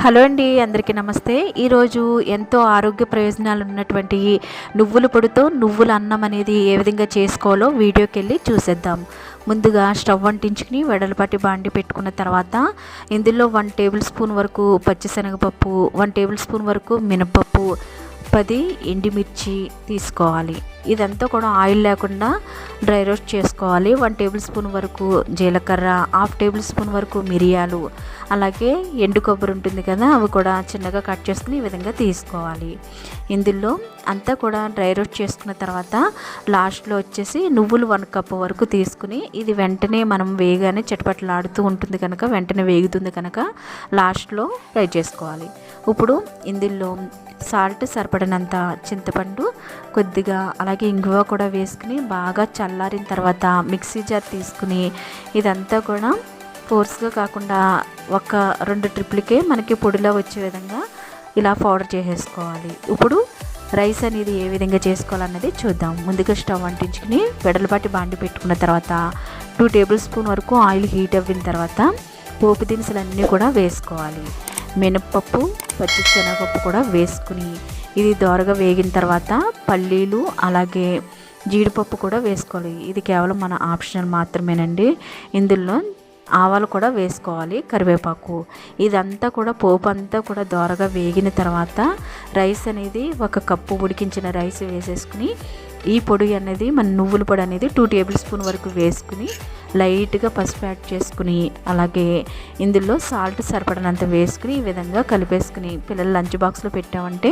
Hello అండి, అందరికీ నమస్తే. ఈరోజు ఎంతో ఆరోగ్య ప్రయోజనాలు ఉన్నటువంటి నువ్వుల పొడితో నువ్వుల అన్నం అనేది ఏ విధంగా చేసుకోవాలో వీడియోకి వెళ్ళి చూసేద్దాం. ముందుగా స్టవ్ అంటించుకుని వెడల్పాటి బాండి పెట్టుకున్న తర్వాత ఇందులో 1 టేబుల్ స్పూన్ వరకు పచ్చిశనగపప్పు, 1 టేబుల్ స్పూన్ వరకు మినపప్పు, 10 ఎండుమిర్చి తీసుకోవాలి. ఇదంతా కూడా ఆయిల్ లేకుండా డ్రై రోస్ట్ చేసుకోవాలి. 1 టేబుల్ స్పూన్ వరకు జీలకర్ర, 1/2 టేబుల్ స్పూన్ వరకు మిరియాలు, అలాగే ఎండు కొబ్బరి ఉంటుంది కదా, అవి కూడా చిన్నగా కట్ చేసుకుని ఈ విధంగా తీసుకోవాలి. ఇందులో అంతా కూడా డ్రై రోస్ట్ చేసుకున్న తర్వాత లాస్ట్లో వచ్చేసి నువ్వులు 1 కప్పు వరకు తీసుకుని, ఇది వెంటనే మనం వేగానే చటపటలాడుతూ ఉంటుంది కనుక, వెంటనే వేగుతుంది కనుక లాస్ట్లో ఫ్రై చేసుకోవాలి. ఇప్పుడు ఇందులో సాల్ట్ సరిపడినంత చింతపండు, కొద్దిగా అలాగే ఇంగువ కూడా వేసుకుని బాగా చల్లారిన తర్వాత మిక్సీ జార్ తీసుకుని ఇదంతా కూడా ఫోర్స్గా కాకుండా ఒక 2 ట్రిప్లకే మనకి పొడిలో వచ్చే విధంగా ఇలా పౌడర్ చేసేసుకోవాలి. ఇప్పుడు రైస్ అనేది ఏ విధంగా చేసుకోవాలన్నది చూద్దాం. ముందుగా స్టవ్ అంటించుకుని వెడల్పాటి బాండి పెట్టుకున్న తర్వాత 2 టేబుల్ స్పూన్ వరకు ఆయిల్ హీట్ అవ్విన తర్వాత పోపు దినుసులన్నీ కూడా వేసుకోవాలి. మినప్పప్పు, పచ్చిశనగపప్పు కూడా వేసుకుని ఇది దోరగా వేగిన తర్వాత పల్లీలు అలాగే జీడిపప్పు కూడా వేసుకోవాలి. ఇది కేవలం మన ఆప్షనల్ మాత్రమేనండి. ఇందులో ఆవాలు కూడా వేసుకోవాలి, కరివేపాకు. ఇదంతా కూడా పోపు అంతా కూడా దోరగా వేగిన తర్వాత రైస్ అనేది 1 కప్పు ఉడికించిన రైస్ వేసేసుకుని ఈ పొడి అనేది మన నువ్వుల పొడి అనేది 2 టేబుల్ స్పూన్ వరకు వేసుకుని లైట్గా పసుపు యాడ్ చేసుకుని అలాగే ఇందులో సాల్ట్ సరిపడినంత వేసుకుని ఈ విధంగా కలిపేసుకుని పిల్లలు లంచ్ బాక్స్లో పెట్టామంటే